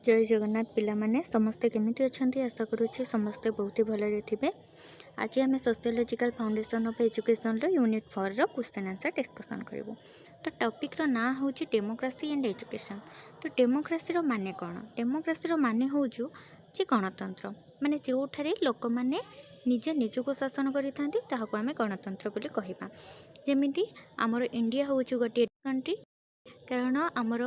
जय जगन्नाथ पिला माने समस्ते केमिति अछंती आशा करूछि समस्ते बहुत ही भलरे थिबे। आज आम सोशियोलॉजिकल फाउंडेशन ऑफ एजुकेशन रो यूनिट 4 रो क्वेश्चन आंसर डिस्कशन करिवो। तो टॉपिक रो ना होछि डेमोक्रेसी एंड एजुकेशन। तो डेमोक्रेसी रो माने कोन? डेमोक्रेसी रो माने होछु जे गणतंत्र माने जोठारे लोक माने निज निजको शासन करिथांती ताहाको आमे गणतंत्र बोली कहिबा। जेमिति हमर इंडिया होछु गोटे कंट्री, कारण आमर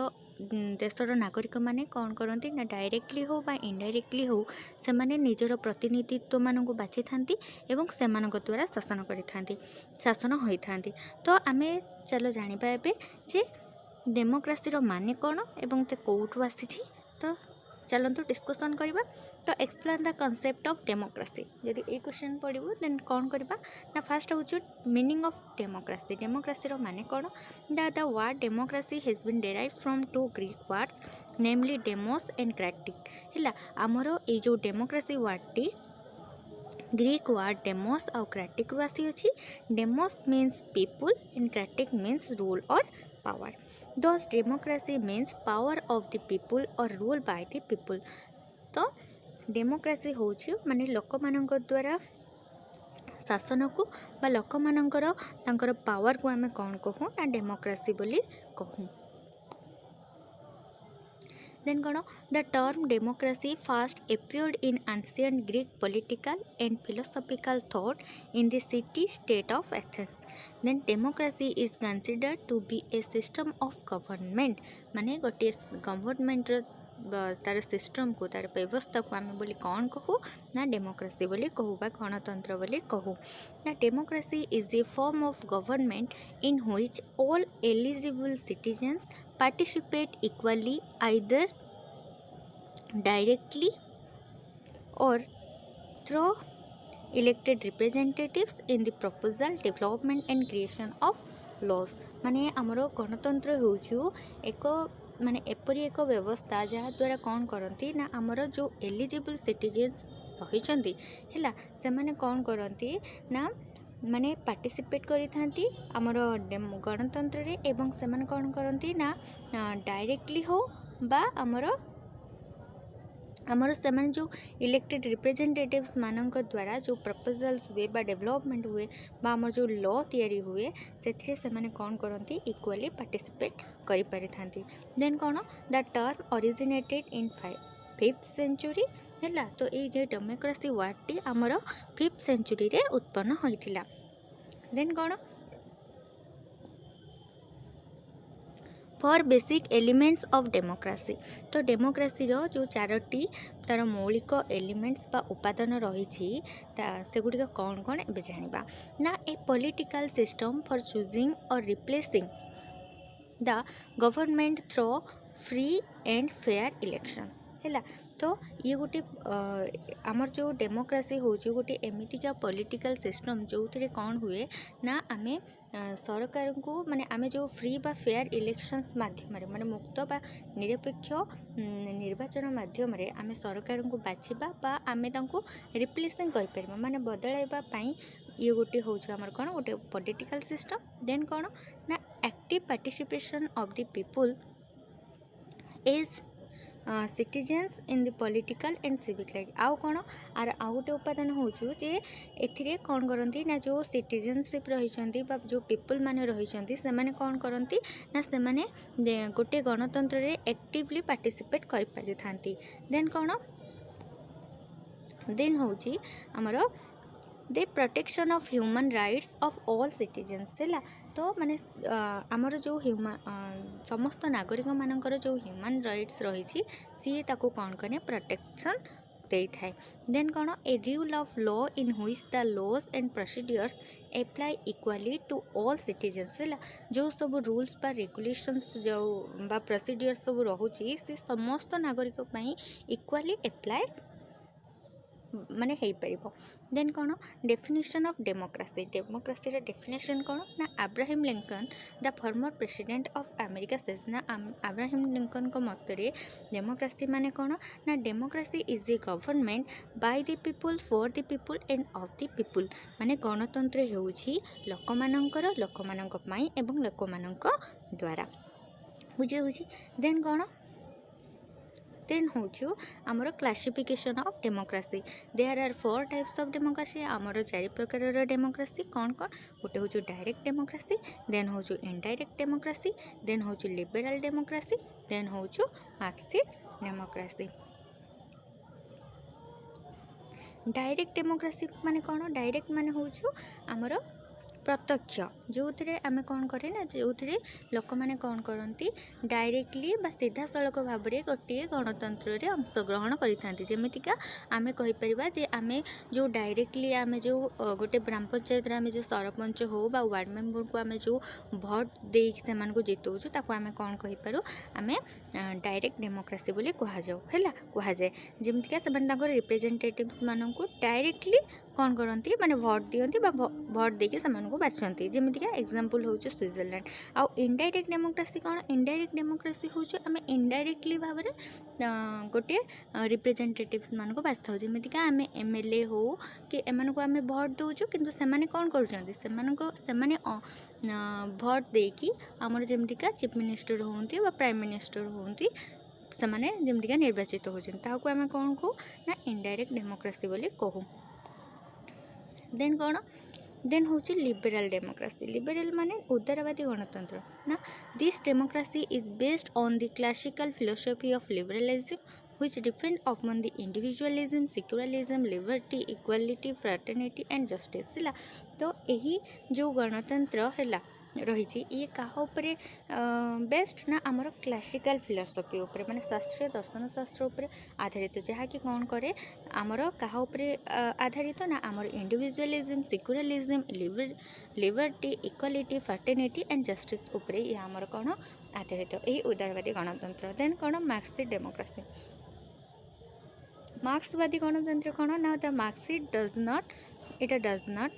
देशर नागरिक माने कौन करती ना डायरेक्टली हो बा इनडायरेक्टली हो से माने निजर प्रतिनिधित्व मानक बाछि थांती एवं सेमानक द्वारा शासन करिथांती शासन होइथांती। तो आमे चलो जानिबा एबे जे डेमोक्रेसी रो माने कोन एवं ते कोठु आसीछि। तो चलंतु डिस्कशन करिबा। तो explain the concept of democracy. यदि ए क्वेश्चन पड़िबो देन कौन करिबा ना फर्स्ट होछु मीनिंग ऑफ डेमोक्रेसी। डेमोक्रेसी रो माने कोन? The word democracy has been derived from two Greek words namely demos and kratik। हैला हमरो ए जो डेमोक्रेसी वर्ड टी ग्रीक वर्ड डेमोस और क्राटिक रु आसी अछि। Demos means people and cratic means rule और power. Thus democracy means power of the people or rule by the people। तो डेमोक्रेसी होछि माने लोक मानक द्वारा शासन को बा लोक मानकर तांकर पावर को आमे कौन कहूँ ना डेमोक्रेसी बोली कहूँ। Then the term democracy first appeared in ancient Greek political and philosophical thought in the city-state of Athens। Then democracy is considered to be a system of government। माने गोटे गवर्नमेंट तार सिस्टम को तार व्यवस्था को आमे बोली कौन कहू ना डेमोक्रेसी बोली कहू बा गणतंत्र बोली कहू। ना democracy is a form of government in which all eligible citizens participate equally either directly or through elected representatives in the proposal development and creation of laws। माने हमरो गणतंत्र होछु एक माने एपरी एक व्यवस्था जहाँ द्वारा कौन करती ना हमरो जो एलिजिबल सिटीजन्स रहिचंती हैला से माने कौन करती ना माने पार्टिसिपेट करी थांती हमर गणतंत्र रे एवं से माने कौन करती ना डायरेक्टली हो बा हमर से माने जो इलेक्टेड रिप्रेजेंटेटिव्स मानक द्वारा जो प्रपोजल्स हुए बा डेवलपमेंट हुए बा हमर जो लॉ तैयारी हुए से से माने कौन करती इक्वली पार्टिसिपेट करि पारि थांती। देन कौन the term originated in 5th century हैला। तो ये जे डेमोक्रेसी वर्ड टी हमर 5th सेंचुरी रे उत्पन्न होइथिला। देन कौन for basic elements of democracy. तो डेमोक्रेसी रो जो चारोटी तार मौलिक एलिमेंट्स बा उपादान रही सेगुड़ी कौन कौन ए जानिबा ना ए पॉलिटिकल सिस्टम फॉर चूजिंग और replacing the government through free and fair elections हैला। तो ये गोटे आमर जो डेमोक्रेसी होची गोटे एमितिका पॉलिटिकल सिस्टम जो थे कौन हुए ना आमे सरकार को माने आमे जो फ्री बा फेयर इलेक्शंस माध्यम रे माने मुक्त बा निरपेक्ष निर्वाचन माध्यम रे आमे सरकार को बाछिबा बा आमे तांको रिप्लेसिंग कर परबा माने बदलाइबा पई ये गोटे होची हमर कोन गोटे पॉलिटिकल सिस्टम। देन कोन ना active participation of the people is citizens in the political and civic life. आउ कौन आर आउ गोटे उपादान होचु जे एथिरे कौन करती ना जो सिटीजनशिप रही बा जो पीपल माने रही से माने कौन करती ना से माने गोटे गणतंत्र रे एक्टिवली पार्टिसिपेट कर पारि थांती। देन कौन देन होची हमरो the protection of human rights of all citizens हैला। तो माने आमर जो समस्त नागरिक मानकर जो ह्यूमन राइट्स रही सी ताको कौन कने प्रोटेक्शन दे थाए। देन कौन a rule of law in which the laws and procedures apply equally to all citizens हैला। जो सब रूल्स बा रेगुलेशंस जो बा प्रोसीडियर्स सब रहुची से समस्त नागरिक पई इक्वली अप्लाई माने हेई परिबो। देन कौन डेफिनेशन ऑफ डेमोक्रेसी। डेमोक्रेसी रे डेफिनेशन कौन ना Abraham Lincoln the former president of America says ना अब्राहम लिंकन को मतरे डेमोक्रेसी माने कौन ना democracy is a government by the people for the people end of the people. माने गणतंत्र हेउछि लोकमानंकर लोकमानंक पई एवं लोकमानंक द्वारा बुझे होछि। देन कौन देन हूँ आमर classification of democracy there are 4 types of democracy आमर 4 प्रकार डेमोक्रेसी कौन कौन गोटे हूँ डायरेक्ट डेमोक्रेसी देन हूँ इनडायरेक्ट डेमोक्रेसी देन हूँ लिबरल डेमोक्रेसी देन हूँ मार्क्सिस्ट डेमोक्रेसी डायरेक्ट डेमोक्रेसी माने कौन डायरेक्ट माने हूँ आमर प्रत्यक्ष जो थे आम कौन करें ना जो थे लोक मैंने कौन करती डायरेक्टली सीधा सड़क भाव में गोटे गणतंत्र रे अंशग्रहण करते जमीतिका आम कहीपर जे आम जो डायरेक्टली आम जो गोटे ग्राम पंचायत आम जो सरपंच हो बा वार्ड मेंबर को आम जो भोट दे जितौचु ताको आम कौन कहीपर आम डायरेक्ट डेमोक्रेसी बोली कहुए कहुए जमीतिका से रिप्रेजेंटेटिव्स मानक डायरेक्टली कौन करती माने भोट दियंती भोट देके से बाछंती जमीतिका एग्जांपल हूँ स्विट्जरलैंड आउ इनडायरेक्ट डेमोक्रेसी कौन इनडायरेक्ट डेमोक्रेसी हूँ आम इनडायरेक्टली भाव में गोटे रिप्रेजेंटेटिव्स मानक बाछिथाउ जमीतिका आम एमएलए हो कि एम को आम भोट दौचु किंतु सेमाने कौन कर भोट देकी आमर जमीतिका चीफ मिनिस्टर होती प्राइम मिनिस्टर होती से जमीतिका निर्वाचित होती आम कौन कहूँ ना इनडायरेक्ट डेमोक्रेसी बोली कहूँ देन कौन देन हूँ लिबरल डेमोक्रेसी लिबरल माने उदारवादी गणतंत्र ना this democracy is based on the classical philosophy of liberalism which depend upon the individualism, secularism, liberty, equality, fraternity and justice है तो यही जो गणतंत्र है रही ये कहा उपरे बेस्ट ना आमर क्लासिकल फिलोसफी उपरे माने शास्त्रीय दर्शन शास्त्र उपरे आधारित जहाँकि कौन करे आमर कहा उपरे आधारित ना आमर individualism secularism liberty equality fraternity and justice उपरे ये आमर कौन आधारित यही उदारवादी गणतंत्र देन कौन मार्क्सिस्ट डेमोक्रेसी मार्क्सवादी गणतंत्र कौन ना the Marxist does not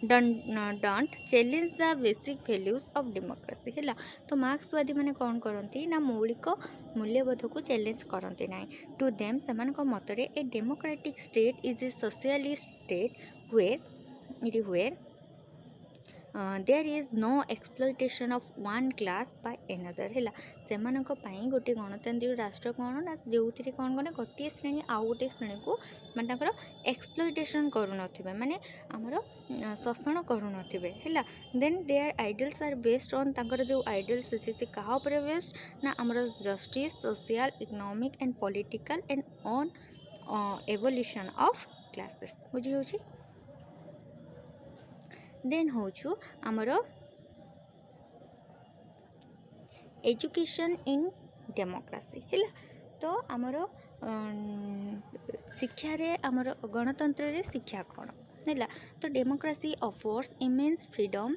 don't challenge the basic values of democracy है तो मार्क्सवादी मैंने कौन करती ना मौलिक मूल्यबोध को चैलेंज करती ना टू देम से मतरे a democratic state is a socialist state where there is no exploitation of one class by another है से गोटे गणतांत्रिक राष्ट्र कौन ना जो कौन कने गोटे श्रेणी आउ गोटे श्रेणी को माने एक्सप्लॉयटेशन करूनथिबे माने आमर शोषण करूनथिबे है then their ideals are based on तांकर जो आइडियल्स अछि से कहा ऊपर बेस्ड ना आमर justice social economic and political and on evolution of classes बुझी होछि देन हूँ आमर एजुकेशन इन डेमोक्रेसी है तो आमर शिक्षा रे आमर गणतंत्र रे शिक्षा कौन है तो democracy offers immense freedom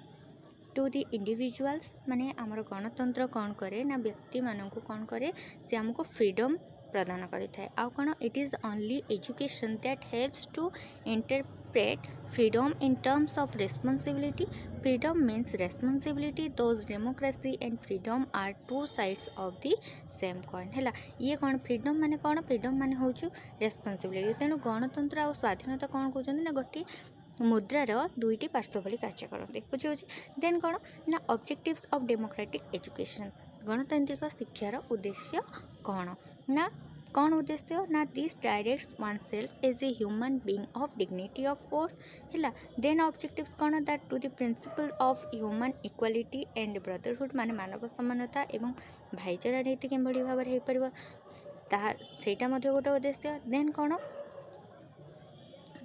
to the individuals माने आमर गणतंत्र कौन करे ना व्यक्ति मानक कौन करे से आमको फ्रीडम प्रदान करिथाए आउ कौन it is only education that helps to interpret freedom in terms of responsibility freedom means responsibility those democracy and freedom are two sides of the same coin है ये कौन फ्रीडम माने कौन फ्रीडम माने हूँ रेस्पॉन्सिबिलिटी तेणु गणतंत्र और स्वाधीनता कौन कहते ना गोटे मुद्रार दुईटी पार्श्व भली कार्य करते बुझे देन कौन ना ऑब्जेक्टिव्स ऑफ डेमोक्रेटिक एजुकेशन गणतांत्रिक शिक्षार उद्देश्य कौन ना कौन उद्देश्य ना this directs oneself as a human being of dignity of force है देन ऑब्जेक्टिव्स कौन that to the principle of human equality and brotherhood माने मानव समानता एवं भाईचारा नीति के भाव में हो पार सेटा गोटे उद्देश्य देन कौन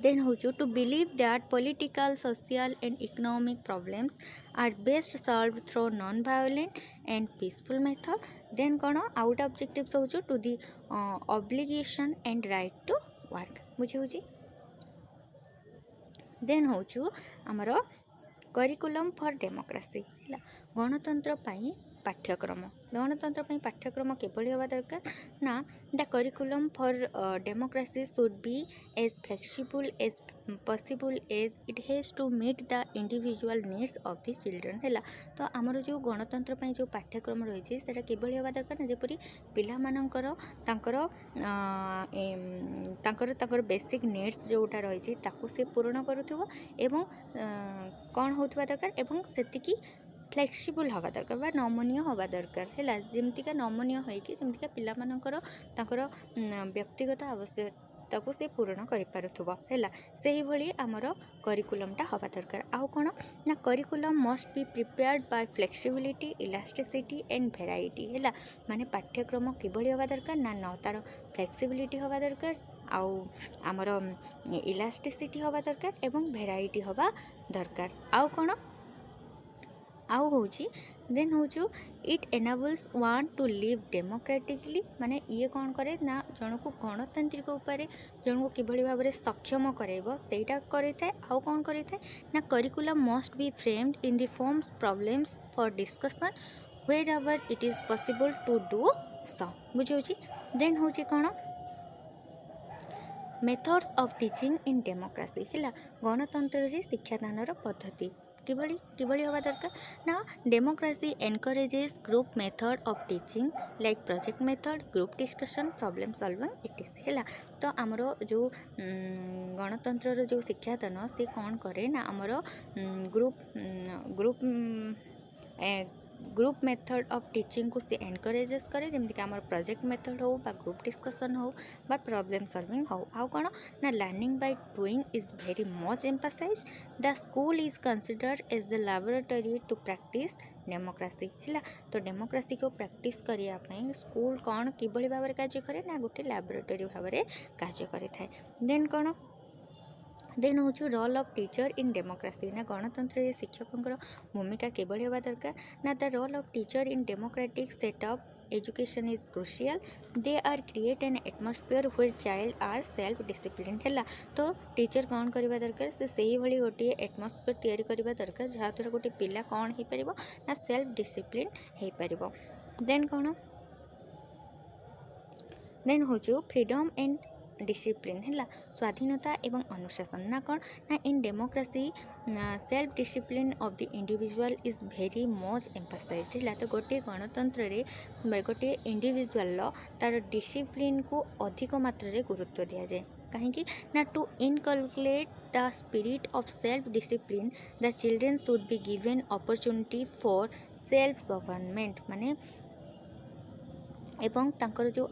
देन हूँ to believe that political social and economic problems are best solved through non violent and peaceful method then कौन आउट ऑब्जेक्टिव्स हूँ to the obligation and right to work बुझे देन हूँ आमर करिकुलम फॉर डेमोक्रेसी गणतंत्र पाठ्यक्रम गणतंत्र पाठ्यक्रम किभली होगा दरकार ना the curriculum for democracy should be as flexible as possible as it has to meet the individual needs of the children है तो आमर जो गणतंत्र जो पाठ्यक्रम रही है किभली होगा दरकार ना जपरी पिला मानकर तांकर बेसिक नीड्स जोटा रही से पूरण करुथिबो एवं कौन होता दरकार एवं सेतिकी फ्लेक्सिबल हवा दरकार बा नमनीय हवा दरकार है जमतीका नमनीय होइकी जमतीका पिलामानकर ताकर व्यक्तिगत आवश्यकता को से पूरण करिपारुथुबो हैला सेही भली हमर करिकुलमटा हवा दरकार आउ कोन ना curriculum must be prepared by flexibility elasticity and variety हैला माने पाठ्यक्रम किभली हवा दरकार ना न तार फ्लेक्सिबिलिटी हवा दरकार आउ हमर इलास्टिसिटी हवा दरकार एवं वेराइटी हवा दरकार आउ कोन आउ होची देन होचु it enables one to live democratically माने ये कौन करे ना जन को गणतांत्रिक उपाय जन को किभली भाव में सक्षम करेबो सेटा करिथाय आउ कौन करिथाय ना curriculum must be framed in the forms problems for discussion wherever it is possible to do so बुझौची देन होची कोन methods of teaching in democracy हैला गणतंत्र रे शिक्षादान पद्धति किभली हवा दरकार ना democracy encourages group method of teaching like project method group discussion problem solving it है तो आमर जो गणतंत्र जो शिक्षादान से कौन करे ना आमर ग्रुप मेथड ऑफ टीचिंग को से एनकरेजेस करे जमती आम प्रोजेक्ट मेथड हो बा ग्रुप डिस्कशन हो बा प्रॉब्लम सॉल्विंग हो आउ कौन ना learning by doing is very much emphasized the school is considered as the laboratory to practice democracy है तो डेमोक्रेसी को प्रैक्टिस करने स्कूल कौन किभली भाव में कार्य करे ना गोटे लैबोरेटरी भाव में कार्य करें देन कौन देन हूँ role of teacher in democracy ना गणतंत्र शिक्षकों भूमिका किभली हवा दरकार ना the role of teacher in democratic setup education is crucial they are create an atmosphere where child are self discipline है तो टीचर कौन करवा दरकार से भली गोटे एटमोस्फियर तैयारी करवा दरकार जहाँ द्वारा गोटे पिला कौन हो पार ना सेल्फ डिसिप्लिन हो पार देन कौन देन हूँ फ्रीडम एंड डिसिप्लिन है स्वाधीनता एवं अनुशासन ना कौन ना in democracy self discipline of the individual is very much emphasized है तो गोटे गणतंत्र रे गोटे इंडिविजुअल तार डिसिप्लिन को अधिक मात्रा गुरुत्व दि जाए कहीं ना to inculcate the spirit of self discipline the children should be given opportunity for self government माने एवं तांकर जो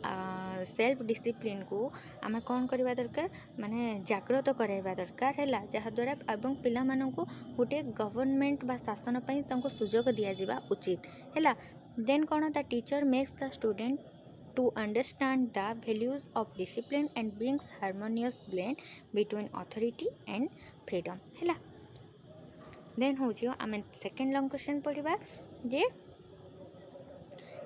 सेल्फ डिसिप्लिन को आम कौन करवा दरकार माने जागृत कराइबा दरकार है जहाँद्वारा एवं पिला माननकु गोटे गवर्नमेंट बा शासन पई तांको सुजोग दिया जिबा उचित है देन कौन the teacher makes the student to understand the values of discipline and brings harmonious blend between authority and freedom है देन हूँ आम सेकेंड लॉन्ग क्वेश्चन पढ़ा जे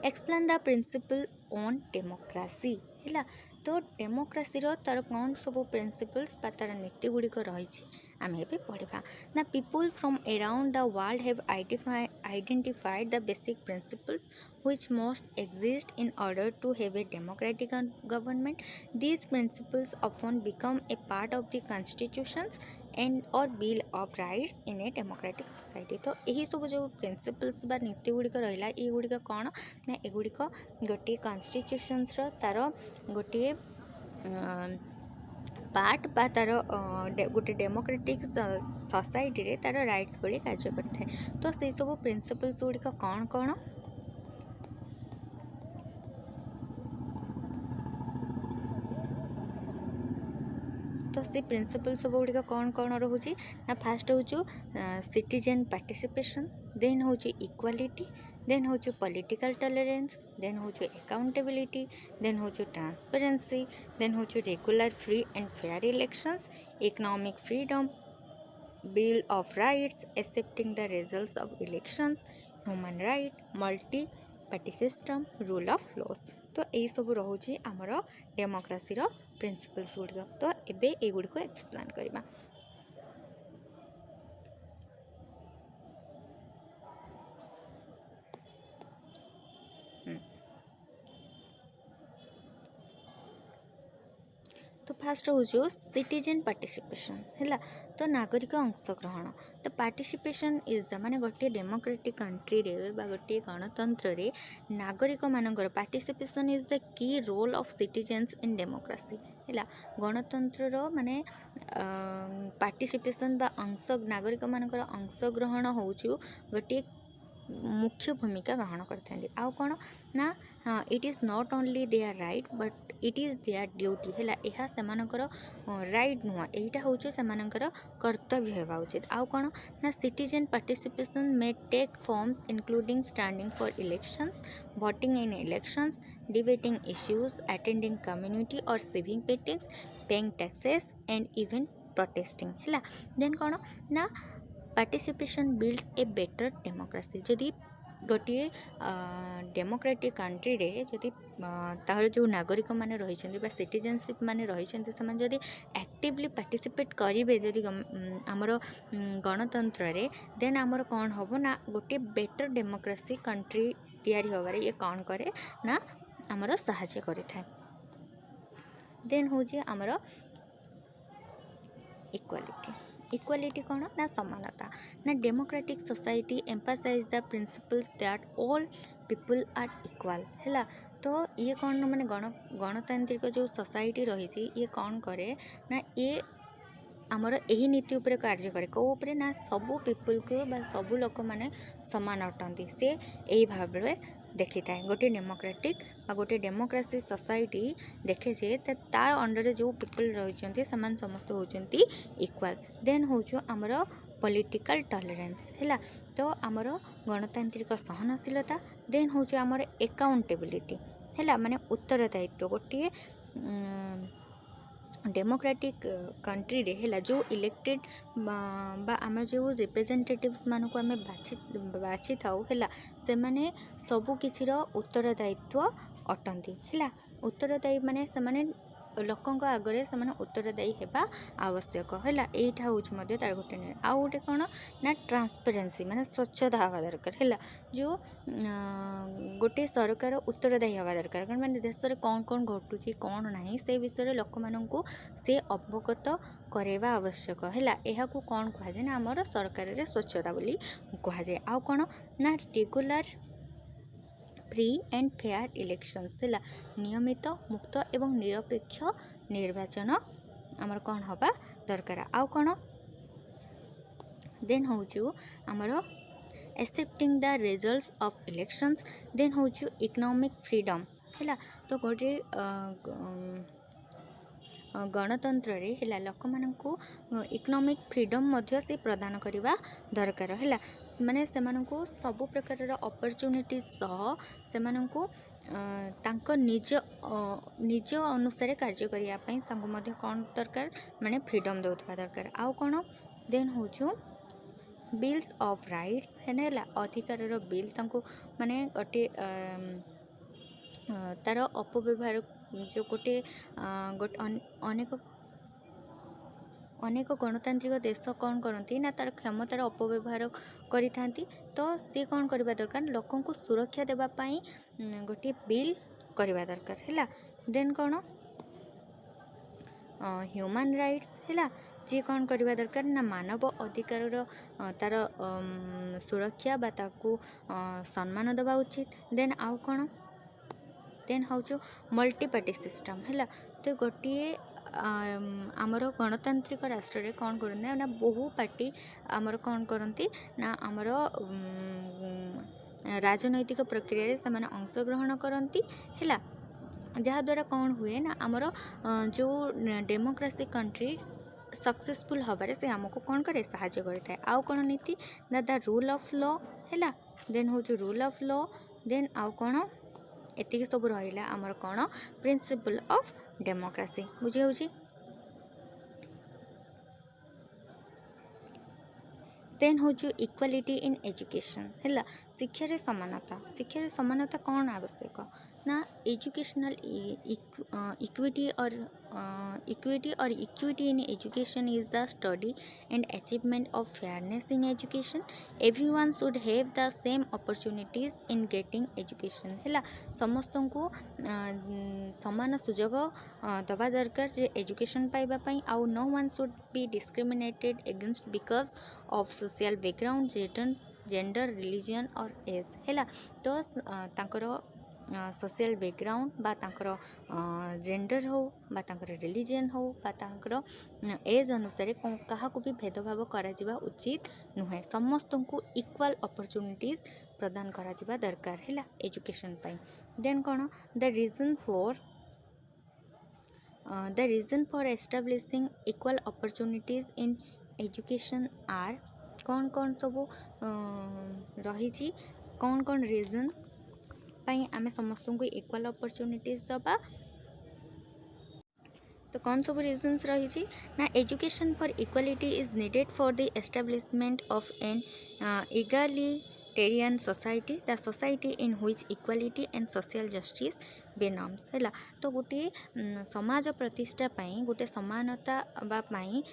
explain the principle on democracy है तो डेमोक्रेसी तार कौन सब प्रिंसिपल्स तार नीति गुड़िक रही आम ए पढ़ा ना people from around the world have identified the basic principles which must exist in order to have a democratic government. These principles often become a part of the constitutions and or bill of rights in a democratic society. तो यही सब जो principles बा नीति गुड़िक रहा ये गुड़िक कौन ना एगुड़िक गोटे कन्स्टिट्यूशन्स तार गोटे पार्ट बा तार गोटे डेमोक्रेटिक सोसाइटी रे तार राइट्स भली कार्य करते तो से सब प्रिंसिपल्स गुड़िक कौन कौन तो से प्रिंसिपल सब गुड़िक कौन कौन रोचे ना फास्ट हूँ सिटीजन पार्टिसिपेशन देन हूँ इक्वालिटी देन हूँ पॉलिटिकल टॉलरेंस देन हूँ अकाउंटेबिलिटी देन हूँ ट्रांसपेरेंसी देन हूँ regular free and fair elections economic freedom bill of rights accepting the results of elections human right multi party system rule of loss तो यही सब रोचे आमर democracy principles गुड़िक तो एबे ए गुड़िक एक्सप्लेन करवा तो फास्ट हूँ सिटीजन पार्टिसिपेशन है तो नागरिक अंशग्रहण तो पार्टिसिपेशन इज द माने गोटे डेमोक्रेटिक कंट्री रे बा गोटे गणतंत्र रे नागरिक मानकर participation is the key role of citizens in democracy है गणतंत्र माने पार्टिसिपेशन बा अंश नागरिक मानकर अंशग्रहण हूँ गोटे मुख्य भूमिका ग्रहण करते आउ कौन ना it is not only their right but it is their duty है यह सेमानकर राइट नुह यहीटा हूँ सेमानकर कर्तव्य होगा उचित आउ कौन ना citizen participation may take forms including standing for elections voting in elections debating issues attending community or civic meetings paying taxes and even protesting है देन कौन ना participation builds a better democracy जदि गोटे डेमोक्रेटिक कंट्री रे जदि तार जो नागरिक माने रही सिटीजनशिप माने रही जदि एक्टिवली पार्टिसिपेट करेंगे जदि आमर गणतंत्र रे देन आमर कौन हम ना गोटे बेटर डेमोक्रेसी कंट्री तैयारी होबार ये कौन करे ना आमर साहाय्य करें देन हूँ आमर इक्वालिटी इक्वालिटी कौन ना समानता ना democratic society emphasize the principles that all people are equal है तो ये कौन माने गणतांत्रिक जो सोसाइटी रही ये कौन करे ना ये आमर यही नीति उपरे कार्य करे कौ उपरे ना सबू पीपल को सबू लोक माने समान अटंती से यही भाव देखी था गोटे डेमोक्रेटिक गोटे डेमोक्रेसी सोसाइटी देखे जे तार अंडर जो पीपल रही समस्त होती इक्वाल देन हूँ आमर पॉलिटिकल टॉलरेंस है तो आमर गणतांत्रिक सहनशीलता देन हूँ आमर अकाउंटेबिलिटी है माने उत्तरदायित्व गोटे डेमोक्रेटिक कंट्री रे है जो इलेक्टेड आम जो रिप्रेजेंटेटिव्स मान को आम बाछि थाउ है से माने सबु किछिर उत्तरदायित्व अटंती है उत्तरदायी माने से लोकों आगे से उत्तरदायी होगा आवश्यक है यहाँ हूँ तार गोटे आउ गोटे कौन ना ट्रांसपेरेन्सी माने स्वच्छता हवा दरकार है जो गोटे सरकार उत्तरदायी हवा दरकार कारण माने देश में कौन कौन घटुची कौन ना से विषय लोक मानू से अवगत करवा आवश्यक है यह कौन कहुए ना आमर सरकार रे स्वच्छता बोली कहुए आउ कौन ना regular free and fair elections है नियमित मुक्त एवं निरपेक्ष निर्वाचन आमर कौन हवा दरकार आउ कौन देन हूँ आमर accepting the results of elections then हूँ इकोनॉमिक फ्रीडम है तो गोटे गणतंत्र रे है लोक मानू इकोनॉमिक फ्रीडम से प्रदान करवा दरकार है माने सेमानंको सबु प्रकार अपॉर्चुनिटी सह सेमानंको तांको निज अनुसार कार्य करिया पई तांको मध्य कौन दरकार माने फ्रीडम दउथबा दरकार आउ कौन देन हूँ बिल्स ऑफ राइट्स है ना अधिकार बिल तांको माने गोटे तार अपव्यवहार जो गोटे अनेक गणतांत्रिक देश कौन करती ना तार क्षमतार अपव्यवहार करिथांती तो सी कौन करबा दरकार लोकों को सुरक्षा देवाई गोटे बिल करवा दरकार है देन कौन ह्यूमन राइट्स है जी कौन करवा दरकार ना मानव अधिकार तार सुरक्षा बा ताकू सम्मान देवा उचित देन आउ कौन देन हूँ मल्टी पार्टी सिस्टम है तो गोटे आमर गणतांत्रिक राष्ट्र रे कौन करते ना बहु पार्टी आमर कौन करती ना आमर राजनैतिक प्रक्रिया से अंशग्रहण करती है जहाद्वारा कौन हुए ना आमर जो डेमोक्रेसी कंट्री सक्सेसफुल हबारे से आमको कौन करे साहाय्य करता आउ कौन नीति ना द रूल ऑफ लॉ है देन हूँ रूल ऑफ लॉ देन आउ कौन एतिक सब रहा आमर कौन प्रिंसिपल ऑफ डेमोक्रेसी बुझे होची देन हूँ इक्वालिटी इन एजुकेशन है शिक्षा समानता कौन आवश्यक ना एजुकेशनल इक्विटी और equity in education is the study and achievement of fairness in education everyone should have the same opportunities in getting education है समस्त को समान सुजोग दबा दरकार जे एजुकेशन पाइबापी आउ no one should be discriminated against because of social background gender religion or age है तो तांकर सोशल बैकग्राउंड बा तांकर जेंडर हो बा तांकर रिलीजन हो बा तांकर एज अनुसार क्या भी भेदभाव करा उचित नुहे समस्त को इक्वाल अपॉर्चुनिटीज प्रदान करा जिबा दरकार है एजुकेशन पाई। देन कौन the reason for establishing equal opportunities in education are कौन कौन सब रही कौन कौन रीजन पाई आमे समस्त को इक्वल अपॉर्चुनिटीज दबा। तो कौन सब रीजन्स रही ना education for equality is needed for the establishment of an egalitarian society the society in which equality and social justice be norms है। तो गोटे समाज प्रतिष्ठा पाई गोटे समानता पाई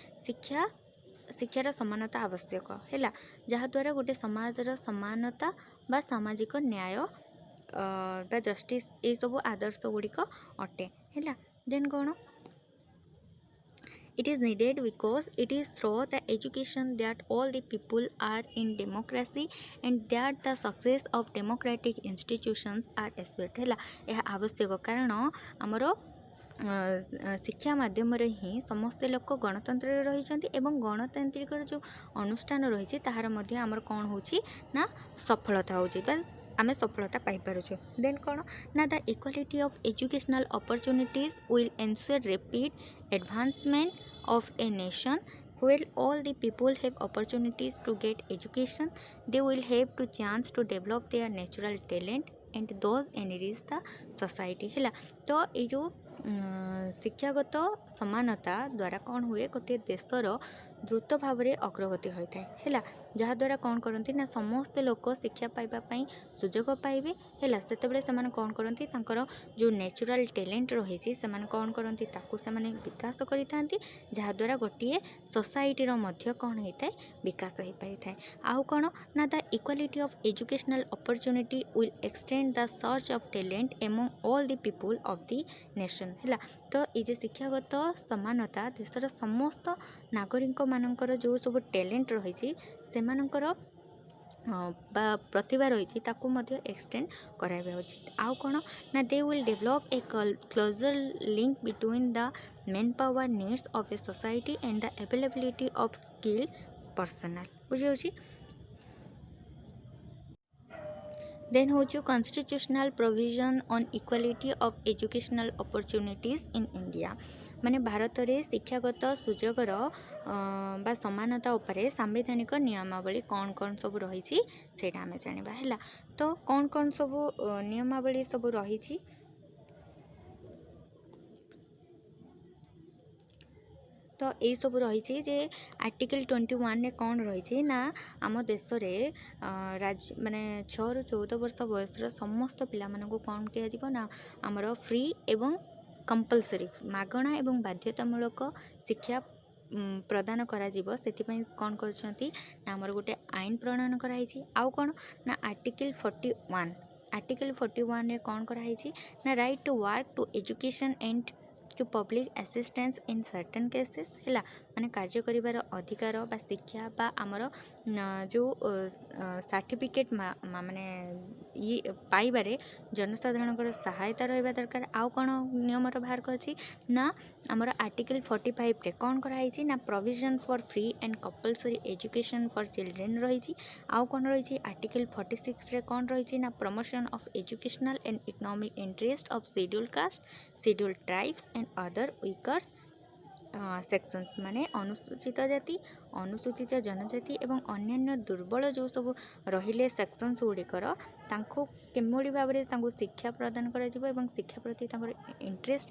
शिक्षार समानता आवश्यक है जहाँद्वारा गोटे समाजर समानता बा सामाजिक न्याय बा जस्टिस ये सब आदर्श गुड़िक अटे है। देन कौन it is needed because it is through the education that all the people are in democracy and that the success of democratic institutions are assured है। यह आवश्यक कारण आमर शिक्षा माध्यम ही समस्ते लोक गणतंत्र रही एवं गणतांत्रिक जो अनुष्ठान रही ताहार मध्य आमर कौन होना सफलता हो आमे सफलता पाइपारुछु। देन कौन ना the equality of educational opportunities will ensure rapid advancement of a nation where all the people have opportunities to get education they will have to chance to develop their natural talent and those enrich the society है। तो ये जो शिक्षागत समानता द्वारा कौन हुए गोटे देशर द्रुत भाव में अग्रगति होता है जहाँद्वारा कौन करती ना समस्त लोक शिक्षा पाइबापी सुजोग पाइबे है से कौन करती जो नेचुरल टैलेंट रही से कौन करती विकास करते जहाँद्वारा गोटे सोसाइटी कौन होता है विकास हो पाई था। आउ कौन ना the equality of educational opportunity will extend the search of talent among all the people of the nation है। तो ये शिक्षागत समानता देशर समस्त नागरिक मानकर जो सब टैलेंट रही से प्रतिभा रही एक्सटेंड कराइबा उचित। आउ कौन ना they will develop a closer link between the manpower needs of a society and the availability of skilled personal बुझे। देन हो constitutional provision on equality of educational opportunities in India माने भारत में शिक्षागत सुजोगर बा समानता उपरे सांविधानिक नियमावली कौन कौन सब रही आम जाना है। तो कौन कौन सब नियमावली सब रही तो यही सब रही जे आर्टिकल 21 ने कौन रही ना आम देश राज्य माने 6 ରୁ 14 वर्ष बयसर समस्त पिला कौन दिया ना आमर फ्री एवं कंपलसरी मागणा एवं बाध्यतामूलक शिक्षा प्रदान करा कौन करछंती ना आमर गोटे आईन प्रणयन कराई। आउ कौन ना आर्टिकल 41 ने कौन कराई ना right to work to education and to public assistance in certain cases है माने कार्य करिवार अधिकार बा शिक्षा बा आमर जो सर्टिफिकेट माने ये पाइबारे जनसाधारण सहायता रहा दरकार। आउ कौन नियम बाहर कर ना आमर आर्टिकल 45 रे कौन कराई ना provision for free and compulsory education for children रही। आउ कौन रही आर्टिकल 46 रे कौन रही ना promotion of educational and economic interest of scheduled caste scheduled tribes and other weakers sections माने अनुसूचित जाति अनुसूचित जनजाति एवं अन्यान्य दुर्बल जो सब रहिले सेक्शंस गुड़िकर तांको केमोड़ी भाव में शिक्षा प्रदान करा शिक्षा प्रति इंटरेस्ट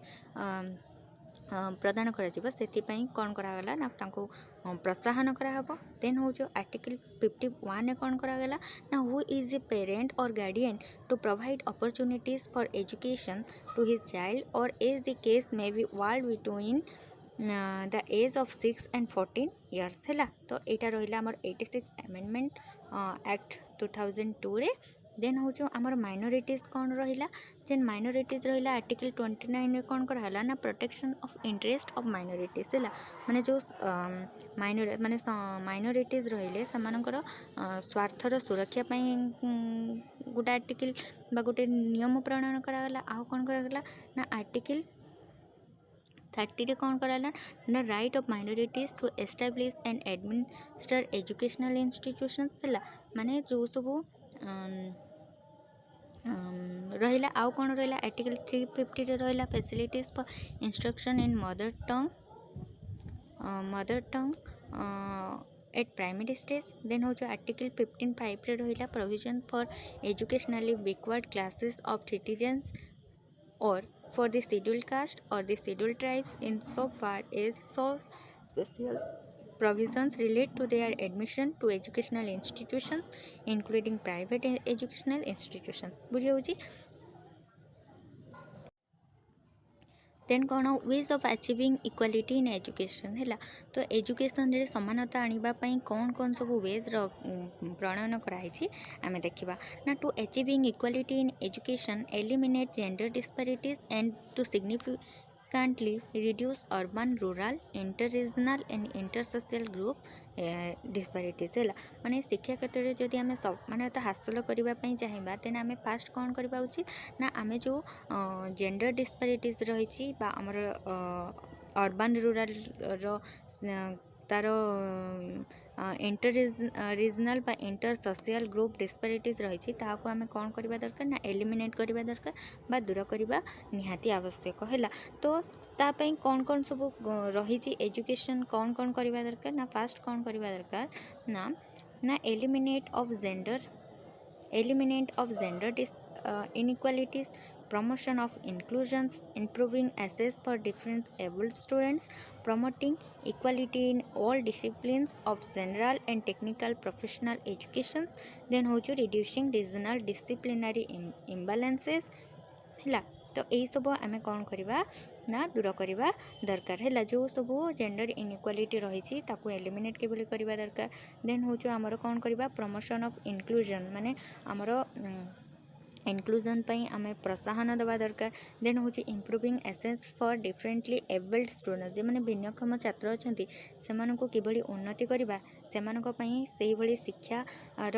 प्रदान करा कौन करागला ना तांको प्रोत्साहन कराहब। देन हो जो आर्टिकल 51 ने कौन करागला ना who is a parent or guardian to provide opportunities for education to his child or as the case may be ward between the age of 6 and 14 years है। तो यहाँ रहा आमर 86 अमेंडमेंट एक्ट 2002 रे। देन हो जो आमर माइनॉरिटीज कौन रहिला जेन माइनॉरिटीज रहिला आर्टिकल 29 रे कौन कराला ना protection of interest of minorities है माने जो माइनॉरिटीज रहिले समानकर स्वार्थर सुरक्षा पाई गोटे आर्टिकल बा गोटे नियम प्रणयन करागला। आउ कौन करागला ना आर्टिकल 30 रे कौन कराला ना right of minorities to establish and administer educational institutions है माने जो सब रहिला आउ कौन रहिला आर्टिकल 350 रे रहिला facilities for instruction in mother tongue at primary stage then हो आर्टिकल 15(5) रे रहिला provision for educationally backward classes of citizens or for the scheduled caste or the scheduled tribes in so far as so special provisions relate to their admission to educational institutions including private educational institutions बुझे होची then कौन ways of achieving equality in education है तो education रे समानता आने कौन कौन सब वेज प्रणयन कराई आम देखा ना to achieving equality in education eliminate gender disparities and to significantly reduce urban rural inter regional and inter social group disparities है माने शिक्षा क्षेत्र में जदि आम समानता हासिल करने चाहिए तेना आम फास्ट कौन करवा उचित ना आम जो जेंडर डिस्पैरिटीज रही आमर अर्बन रूरल तार इंटर रीजनल बा इंटर सोशल ग्रुप डिस्पैरिटीज रही आम कौन करवा दरकार ना एलिमिनेट करवा दरकार बा दूर करवा निहाती आवश्यक है तो तापाई कौन कौन सब रही एजुकेशन कौन कौन करवा दरकार ना फास्ट कौन करवा दरकार ना eliminate of gender inequalities, promotion of inclusions, improving access for different able students, promoting equality in all disciplines of general and technical professional educations, then reducing regional disciplinary imbalances है तो यही सब आम कौन करवा ना दूर करवा दरकार है जो सब जेंडर इनइक्वालिटी रही एलिमिनेट केवल करवा दरकार देन हूँ आमर कौन करवा प्रमोशन ऑफ इंक्लूजन माने आमर इनक्लूजन आम प्रोत्साहन देवा दरकार देन हूँ improving access for differently abled students जो मैंने भिन्नक्षम छात्र अच्छा से किभली उन्नति करवा से भाई शिक्षार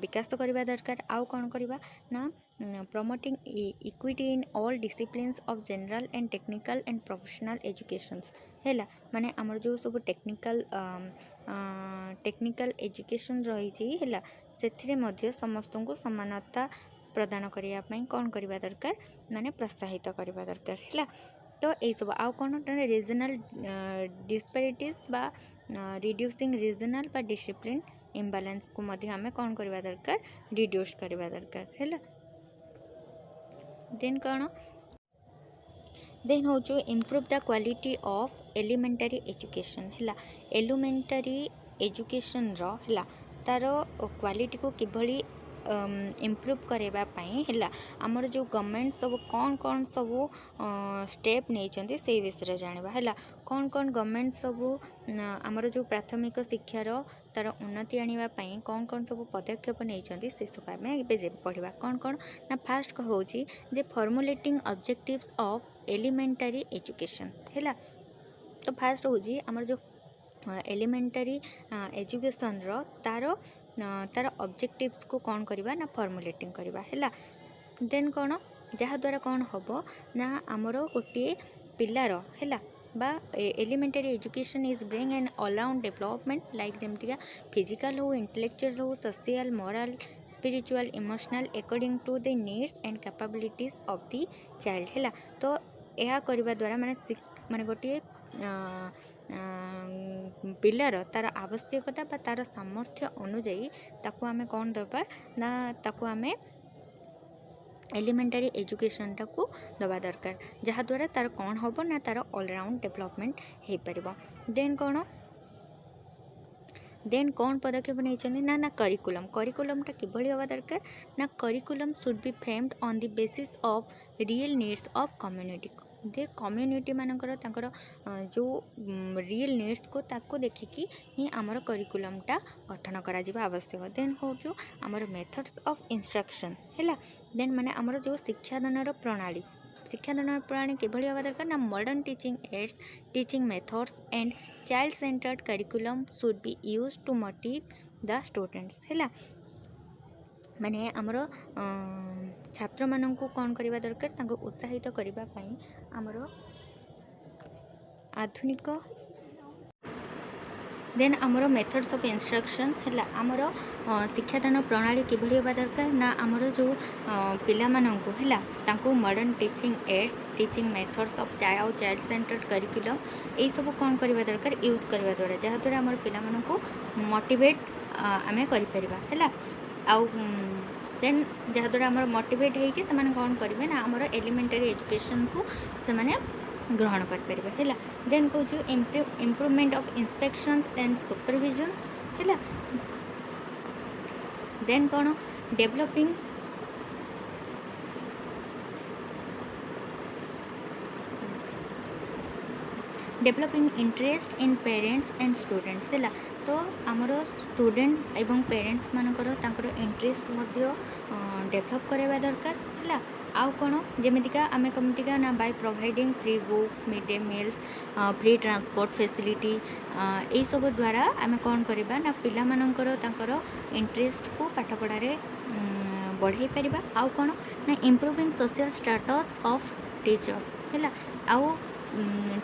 विकास करवा दरकार आउ कौन करवा ना promoting equity in all disciplines of general and technical and professional educations है माने आमर जो सब टेक्निकल एजुकेशन रही है से समस्त को समानता प्रदान करने कौन करवा दरकार माने प्रोत्साहित करवा दरकार है तो यही सब आउ कौन रीजनल डिस्पैरिटीज बा रिड्यूसिंग रीजनल बा डिसिप्लिन इम्बालांस को आम कौन करवा दरकार रिड्यूस करवा दरकार है देन कौन देन हूँ improve the quality of elementary education है एलिमेंटरी एजुकेशन है तार क्वालिटी को किभली इम्प्रूव करवाई है आमर जो गवर्नमेंट सब कौन सब स्टेप नहीं से विषय जाना है कौन कौन गवर्नमेंट सब आमर जो प्राथमिक शिक्षार तार उन्नति आने कौन कौन सब पदक्षेप नहीं से सब आम पढ़ा कौन कौन ना फास्ट हूँ जे formulating objectives of elementary education है तो फास्ट हूँ आमर जो एलिमेंटरी एजुकेशन तार ऑब्जेक्टिव्स को कौन करवा ना फॉर्मुलेटिंग करवा है देन कौन जहाँद्वारा कौन हम ना आमर गोटे पिलार है बा elementary education is bring an all round development like जमतीका फिजिकल हो इंटेलेक्चुअल हो social moral spiritual emotional according to the needs and capabilities of the child है तो यह करने द्वारा माने गोटे पिलार तार आवश्यकता बा तार सामर्थ्य अनुजाई ताकू आमे कौन दरकार ना ताकू आमे एलिमेंटरी एजुकेशन टाकू दबा दरकार जहाँद्वारा तार कौन हम ना तार ऑलराउंड डेवलपमेंट हो पार देन कौन पदक्षेप नहीं ना ना करिकुलमटा किभली हवा दरकार ना curriculum should B framed on the basis of real needs of community they community मानकर तांकर जो रियल नीड्स को ताको देखिकी ही आमर करिकुलमटा गठन करा जिबा आवश्यक देन हो जो आमर मेथड्स ऑफ इंस्ट्रक्शन है देन माने आमर जो शिक्षादानर प्रणाली किभली हवा दरकार ना modern teaching aids teaching methods and child centred curriculum should be use to motive the students है माने आमर छात्र मानन को कौन करवा दरकार तांको उत्साहित करबा पई आमर आधुनिक देन आमर मेथड्स ऑफ इंस्ट्रक्शन है आमर शिक्षादान प्रणाली किभଳି हेबा दरकार ना आमर जो पिला माननकु है तांको modern teaching aids teaching methods of child centred curriculum ये सब कौन करवा दरकार यूज करवा द्वारा जहाँद्वारा आमर पिला माननकु मोटिवेट आमे करि परिबा है आउ देन जहाँद्वारा आमर मोटिवेट होइके से कौन करेंगे ना आमर एलिमेंटरी एजुकेशन को से ग्रहण करें है देन कौच improvement of inspections and supervisions है देन कौन developing interest in parents and students है तो आमर स्टूडेंट एवं पेरेंट्स मानकर तांकर इंटरेस्ट डेवलप करवा दरकार है आउ कौन जमीका आम कमिका ना by providing free books mid day meals free transport facility यही सब द्वारा आम कौन करवा ना पिला मानकर तांकर इंटरेस्ट को पाठ पढ़ारे बढ़ाई पारिबा आउ कौन ना improving social status of teachers है आउ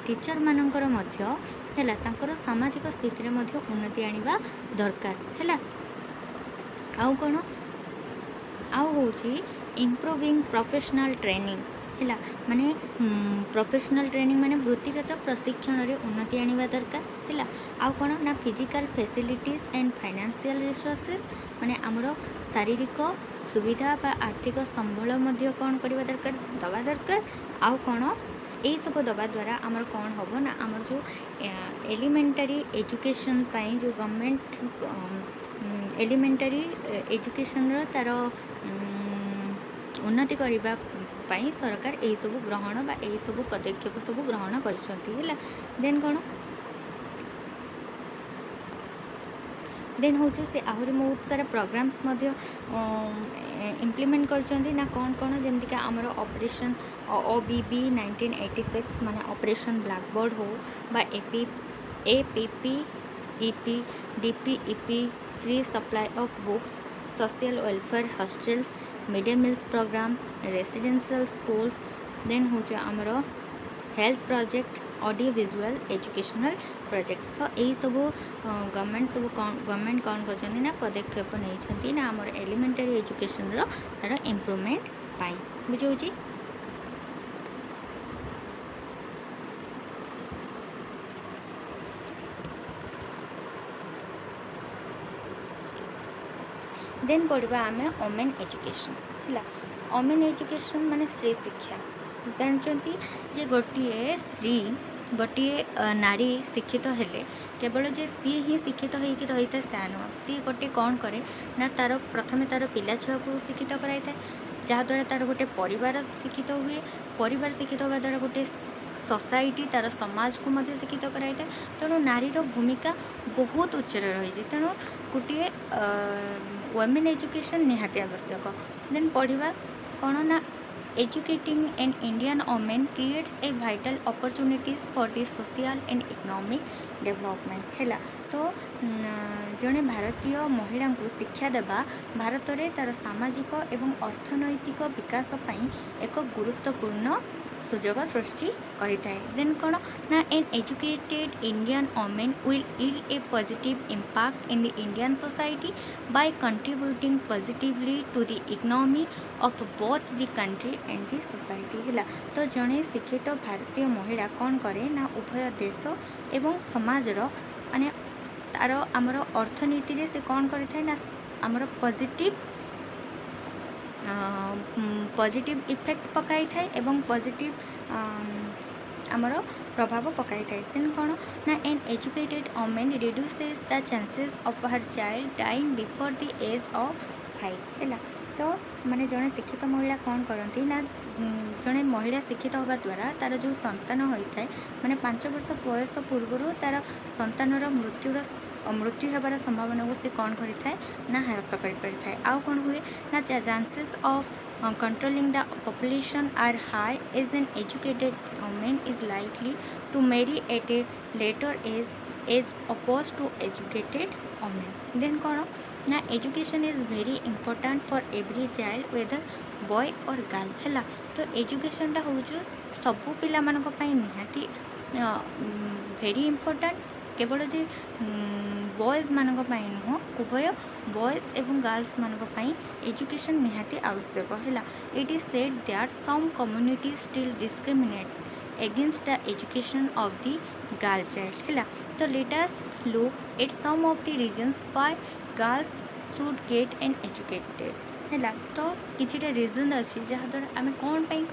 टीचर मानकर मध्य है तांकर सामाजिक स्थिति रे मध्य उन्नति आनिबा दरकार है आउ कौन आउ होची इम्प्रूविंग प्रोफेशनल ट्रेनिंग है माने प्रोफेशनल ट्रेनिंग माने वृत्तिगत प्रशिक्षण रे उन्नति आनिबा दरकार है आउ कौन ना physical facilities and financial resources माने आमर शारीरिक सुविधा बा आर्थिक संबल मध्य कौन करबा दरकार दबा दरकार आउ कौन यही सब दबा द्वारा आमर कौन हम ना आमर जो एलिमेंटरी एजुकेशन पाई जो गवर्नमेंट एलिमेंटरी एजुकेशन तार उन्नति करबा पाई सरकार यही सब ग्रहण बा यही सब पदक्षेप सब ग्रहण कर देन कौन देन हूँ से आहरी बहुत सारा प्रोग्राम्स इम्प्लीमेंट करछंती ना कौन कौन जमीका आमर ऑपरेशन OBB 1986 माने ऑपरेशन ब्लैकबोर्ड हो बा APP EP DP free supply of books social welfare hostels mid day meals programmes residential schools then हूँ आमर health project audio visual educational project तो यही सब गवर्नमेंट कौन कर ना पदक्षेप नहीं ना आमर एलिमेंटरी एजुकेशन तार इम्प्रूवमेंट पाई बुझे देन पढ़ा आम वोमेन एजुकेशन है वोमेन एजुकेशन माने स्त्री शिक्षा जानते जे गोटे स्त्री गोटे नारी शिक्षित हेले केवल जे सी ही शिक्षित होकर रही था सा नुह सी गोटे कौन करे ना तार प्रथमे तार पिला छुआ को शिक्षित कराई था जहाँद्वारा तार गोटे परिवार शिक्षित हुए परिवार शिक्षित होगा द्वारा गोटे सोसाइटी तार समाज को मध्य शिक्षित कराई था तेणु नारीर भूमिका बहुत उच्चर रही तेणु गोटे वोमेन एजुकेशन निहाती आवश्यक देन पढ़ा कौन ना educating an Indian woman creates a vital opportunities for the social and economic development है तो जड़े भारतीय महिला को शिक्षा देवा भारत में तार सामाजिक एवं अर्थनैतिक विकास पाई एक गुरुत्वपूर्ण सुजोग सृष्टि करिथाए देन कौन ना an educated Indian women will yield a positive impact in the Indian society by contributing positively to the economy of both the country and the society है तो जड़े शिक्षित भारतीय महिला कौन करे ना उभय देश एवं समाजर माने तार आमर अर्थनीति रे से कौन करिथाए ना आमर पॉजिटिव इफेक्ट पकाई थाए एवं पॉजिटिव आमर प्रभाव पकाई थाए देन कौन ना an educated women reduces the chances of her child dying before the age of 5 है तो माने जड़े शिक्षित महिला कौन करती ना जड़े महिला शिक्षित होगा द्वारा तार जो संतान होता है माने 5 वर्ष बयस पूर्व तार संतानर मृत्यु होबार संभावना को से कौन करें ना ह्रास कर आउ कौन हुए ना chances of controlling the population are high as an educated women is likely to marry at a later age oppose to educated women then कौन ना education is very important for every child whether boy or girl है तो education हूँ सबू पिला निहाती very important केवल जे boys मानक पई नुह उभय बॉयज एवं गर्ल्स मानक पई एजुकेशन निहाती आवश्यक है. It is said that some community still discriminate against the education of the girl child है. तो let us look at some of the reasons why girls should get an educated है. तो किछिटा reason अच्छी जहाँद्वारा आम कौन पाई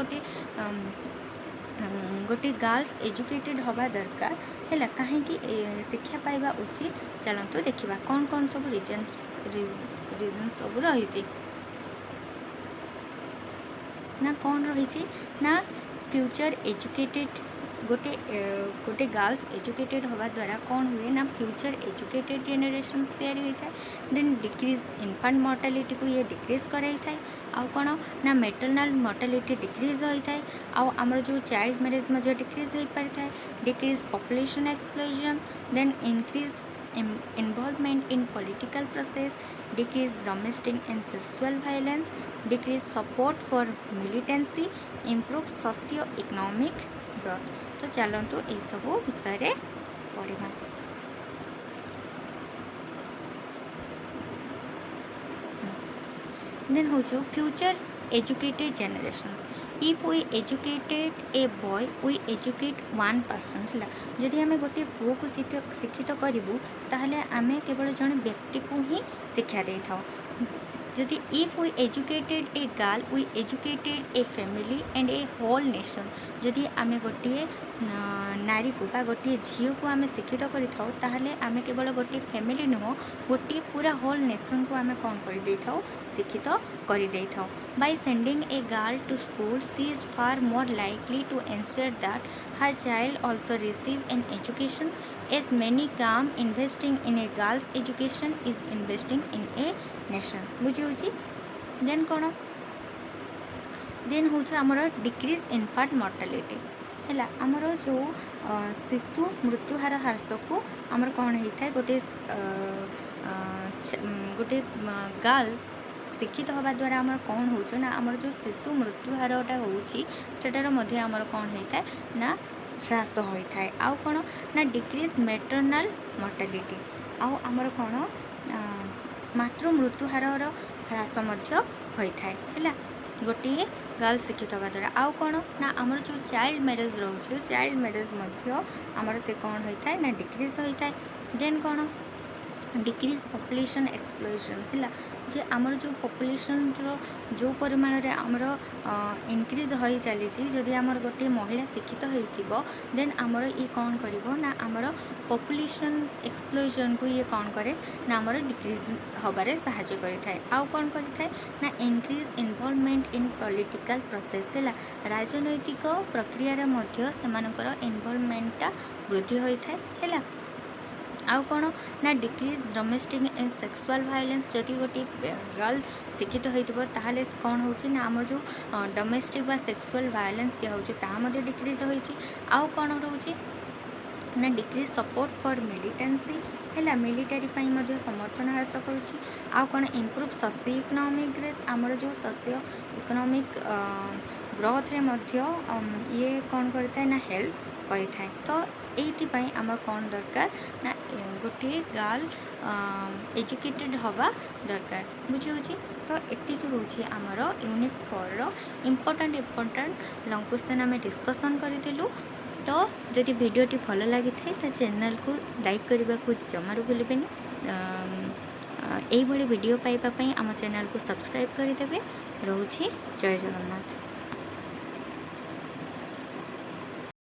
गोटे गर्ल्स एजुकेटेड हवा दरकार है कहीं शिक्षा पाइबा उचित. चलतु देखा कौन कौन सब रीजन सब रही ना कौन रही ना फ्यूचर एजुकेटेड गोटे गर्ल्स एजुकेटेड हवा द्वारा कौन हुए ना फ्यूचर एजुकेटेड जेनेरेशन्स तैयारी होता है. देन डिक्रीज इनफांट मोर्टालिटी को ये डिक्रीज कराई था. आउ कौन ना मेटरनाल मोर्टालिटी डिक्रीज होता है. आउ आमर जो चाइल्ड मैरेज में डिक्रीज हो पारि था. Decrease population explosion. Then increase involvement in political process, decrease domestic and sexual violence, decrease support for militancy, improve socio-economic growth. तो चलतु ये सब विषय पढ़ा. देन हो future educated generations. If we educated a boy we educate one person है. जदि आम गोटे पुओ को शिक्षित करूँ ताहले आम केवल जड़े व्यक्ति को ही शिक्षा दे था. जदि if we educated a girl we educated a family and a whole nation. जदि आम गोटे नारी को बा गोटे झील को आम शिक्षित करें आम केवल गोटे फैमिली नुह गोटे पूरा होल नेशन को आम कौन कर शिक्षित कर. By sending a girl to school, she is far more likely to ensure that her child also receive an education, as many come investing in a girl's education is investing in a nation. बुझी. Then कौन then हूँ आमर decrease इनफांट mortality है. आमर जो शिशु मृत्यु हार ह्रास को आमर कौन होता है गोटे गोटे गर्ल शिक्षित हवा द्वारा आमर कौन हो ना आमर जो शिशु मृत्यु हारटा होटार मध्य आमर कौन होता है ना ह्रास होता है. आउ कौन ना डिक्रीज मेटरनाल मोर्टालिटी. आउ आमर कौन मातृ मृत्यु हार ह्रास होता है गोटे गर्ल शिक्षित हवा द्वारा. आउ कौन ना आमर जो चाइल्ड मैरेज रोचे चाइल्ड मैरेज आमर से कौन होता है ना डिक्रीज होता है. देन कौन डिक्रीज पॉपुलेशन एक्सप्लोजन है. जे आमर जो पॉपुलेशन जो परिमाण रे आमर इनक्रीज हो चली जदि आमर गोटे महिला शिक्षित हो देन आमर ये कौन करिवो ना आमर पॉपुलेशन एक्सप्लोजन को ये कौन करे ना आमर डिक्रीज हबारे सहायता करिथाय. आउ कौन करिथाय ना इनक्रीज इनवॉल्वमेंट इन पॉलिटिकल प्रोसेस है. राजनैतिक प्रक्रिया रे मध्य सेमानकर इनवॉल्वमेंटटा वृद्धि होइथाय है. आउ कौन ना decrease domestic and sexual violence. जदि गोटे गर्ल शिक्षित होताले कौन हो आम जो डोमेस्टिक बा सेक्सुअल वायलेंस दिया हो डिक्रीज हो. आउ कौन रोचे ना डिक्रीज सपोर्ट फॉर मिलिटेंसी है. मिलिटारी समर्थन ह्रास करुच्ची. आउ कौन इम्प्रूव सोशियो इकोनॉमिक ग्रोथ. आमर जो सोशियो इकोनॉमिक ग्रोथ रे मध्य ये कौन करता है ना हेल्प करता है. तो ये आमर कौन दरकार ना गोटे गर्ल एजुकेटेड हवा दरकार. बुझी. तो ये हूँ आमर यूनिट 4 इम्पोर्टाट लॉन्ग क्वेश्चन आम डिस्कसन करूँ. तो जदि भिडियोटी भल लगी था तो चैनल को लाइक करने को जमार भूलें. यही भिडियो पाइबापी आम चैनल को सब्सक्राइब करदे. रोची जय जगन्नाथ.